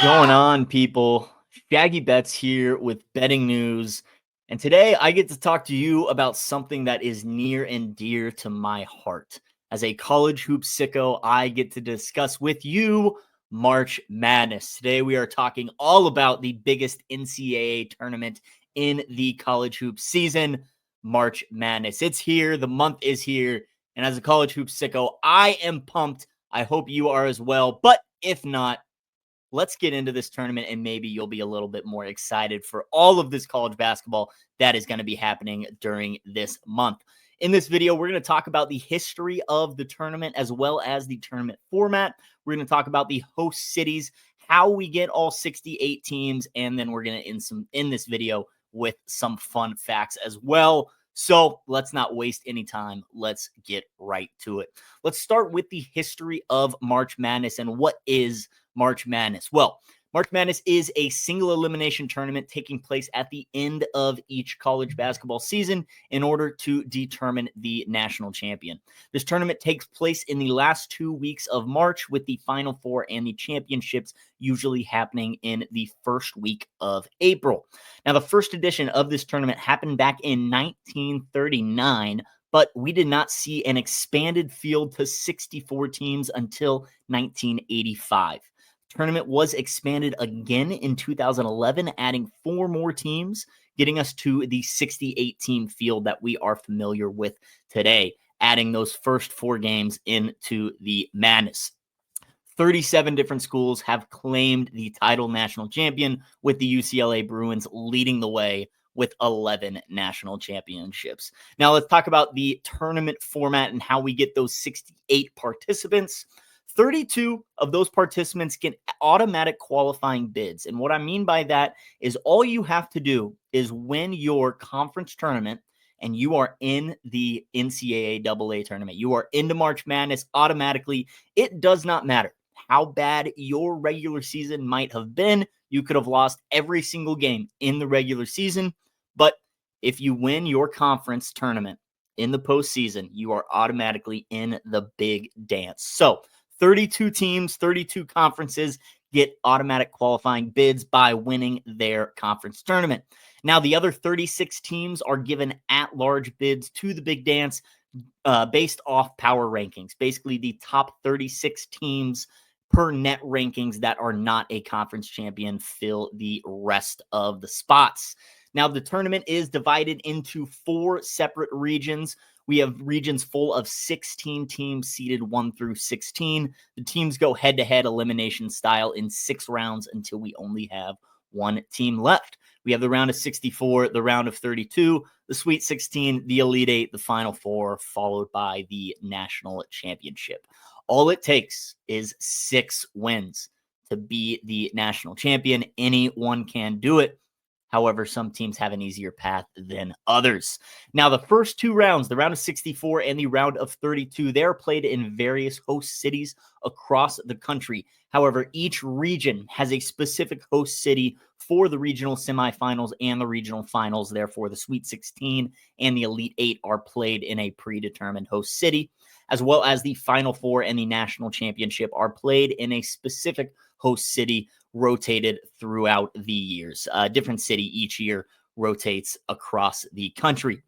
Going on, people? Shaggy Bets here with betting news. And today I get to talk to you about something that is near and dear to my heart. As a college hoop sicko, I get to discuss with you March Madness. Today we are talking all about the biggest NCAA tournament in the college hoop season, March Madness. It's here, the month is here, and as a college hoop sicko, I am pumped. I hope you are as well. But if not, let's get into this tournament and maybe you'll be a little bit more excited for all of this college basketball that is going to be happening during this month. In this video, we're going to talk about the history of the tournament as well as the tournament format. We're going to talk about the host cities, how we get all 68 teams, and then we're going to end this video with some fun facts as well. So let's not waste any time. Let's get right to it. Let's start with the history of March Madness and what is March Madness. Well, March Madness is a single elimination tournament taking place at the end of each college basketball season in order to determine the national champion. This tournament takes place in the last 2 weeks of March, with the Final Four and the championships usually happening in the first week of April. Now, the first edition of this tournament happened back in 1939, but we did not see an expanded field to 64 teams until 1985. Tournament was expanded again in 2011, adding 4 more teams, getting us to the 68-team field that we are familiar with today, adding those first 4 games into the madness. 37 different schools have claimed the title national champion, with the UCLA Bruins leading the way with 11 national championships. Now let's talk about the tournament format and how we get those 68 participants. 32 of those participants get automatic qualifying bids. And what I mean by that is all you have to do is win your conference tournament and you are in the NCAA AA tournament. You are into March Madness automatically. It does not matter how bad your regular season might have been. You could have lost every single game in the regular season. But if you win your conference tournament in the postseason, you are automatically in the big dance. So 32 teams, 32 conferences get automatic qualifying bids by winning their conference tournament. Now, the other 36 teams are given at-large bids to the big dance based off power rankings. Basically, the top 36 teams per net rankings that are not a conference champion fill the rest of the spots. Now, the tournament is divided into 4 separate regions. We have regions full of 16 teams seeded 1 through 16. The teams go head-to-head elimination style in 6 rounds until we only have 1 team left. We have the round of 64, the round of 32, the Sweet 16, the Elite 8, the Final 4, followed by the national championship. All it takes is 6 wins to be the national champion. Anyone can do it. However, some teams have an easier path than others. Now, the first 2 rounds, the round of 64 and the round of 32, they're played in various host cities across the country. However, each region has a specific host city for the regional semifinals and the regional finals. Therefore, the Sweet 16 and the Elite 8 are played in a predetermined host city, as well as the Final 4 and the national championship are played in a specific host city, rotated throughout the years. A different city each year rotates across the country.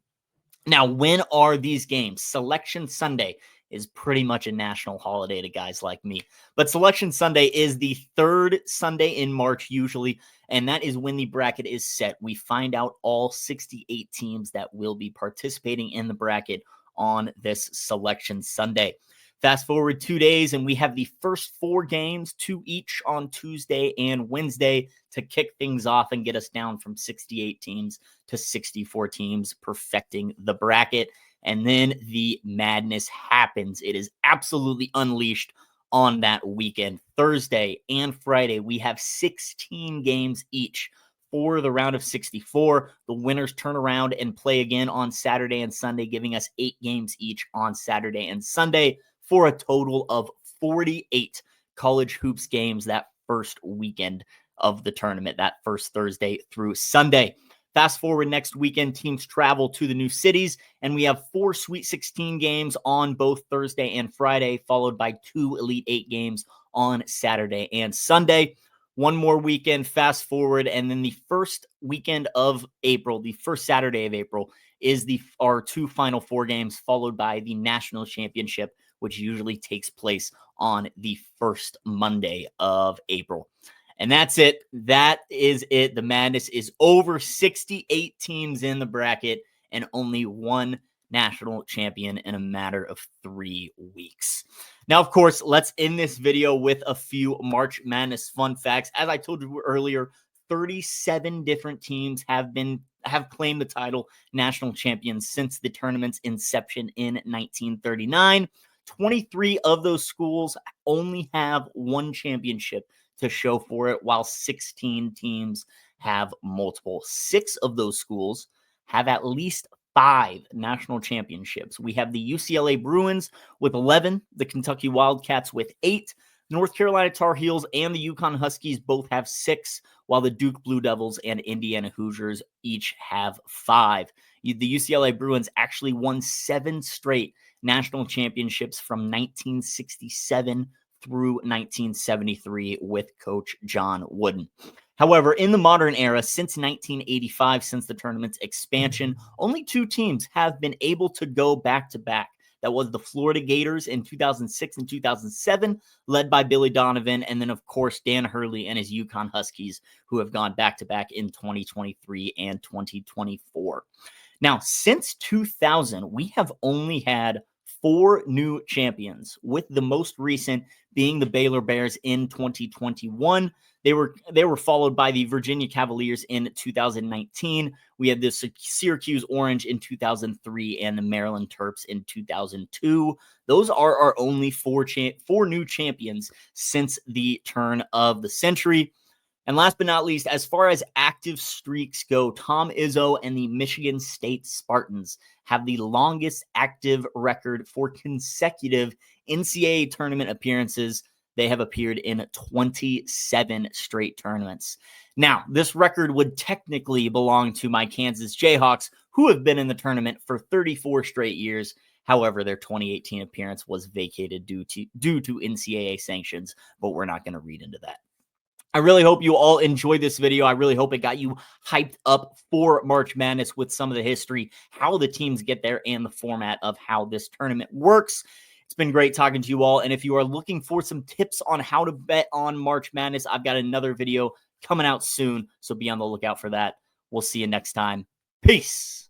Now, when are these games? Selection Sunday is pretty much a national holiday to guys like me. But Selection Sunday is the 3rd Sunday in March usually, and that is when the bracket is set. We find out all 68 teams that will be participating in the bracket on this Selection Sunday. Fast forward 2 days, and we have the first 4 games, 2 each on Tuesday and Wednesday, to kick things off and get us down from 68 teams to 64 teams, perfecting the bracket. And then the madness happens. It is absolutely unleashed on that weekend. Thursday and Friday, we have 16 games each for the round of 64. The winners turn around and play again on Saturday and Sunday, giving us 8 games each on Saturday and Sunday, for a total of 48 college hoops games that first weekend of the tournament, that first Thursday through Sunday. Fast forward next weekend, teams travel to the new cities, and we have 4 Sweet 16 games on both Thursday and Friday, followed by 2 Elite 8 games on Saturday and Sunday. One more weekend, fast forward, and then the first weekend of April, the first Saturday of April, is our two Final Four games, followed by the national championship, which usually takes place on the first Monday of April. And that's it. That is it. The madness is over. 68 teams in the bracket and only one national champion in a matter of 3 weeks. Now, of course, let's end this video with a few March Madness fun facts. As I told you earlier, 37 different teams have claimed the title national champions since the tournament's inception in 1939. 23 of those schools only have one championship to show for it, while 16 teams have multiple. 6 of those schools have at least 5 national championships. We have the UCLA Bruins with 11, the Kentucky Wildcats with 8, North Carolina Tar Heels and the UConn Huskies both have 6, while the Duke Blue Devils and Indiana Hoosiers each have 5. The UCLA Bruins actually won 7 straight national championships from 1967 through 1973 with Coach John Wooden. However, in the modern era, since 1985, since the tournament's expansion, only 2 teams have been able to go back-to-back. That was the Florida Gators in 2006 and 2007, led by Billy Donovan, and then, of course, Dan Hurley and his UConn Huskies, who have gone back-to-back in 2023 and 2024. Now, since 2000, we have only had 4 new champions, with the most recent being the Baylor Bears in 2021. They were followed by the Virginia Cavaliers in 2019. We had the Syracuse Orange in 2003 and the Maryland Terps in 2002. Those are our only 4 new champions since the turn of the century. And last but not least, as far as active streaks go, Tom Izzo and the Michigan State Spartans have the longest active record for consecutive NCAA tournament appearances. They have appeared in 27 straight tournaments. Now, this record would technically belong to my Kansas Jayhawks, who have been in the tournament for 34 straight years. However, their 2018 appearance was vacated due to NCAA sanctions, but we're not going to read into that. I really hope you all enjoyed this video. I really hope it got you hyped up for March Madness with some of the history, how the teams get there, and the format of how this tournament works. It's been great talking to you all. And if you are looking for some tips on how to bet on March Madness, I've got another video coming out soon, so be on the lookout for that. We'll see you next time. Peace.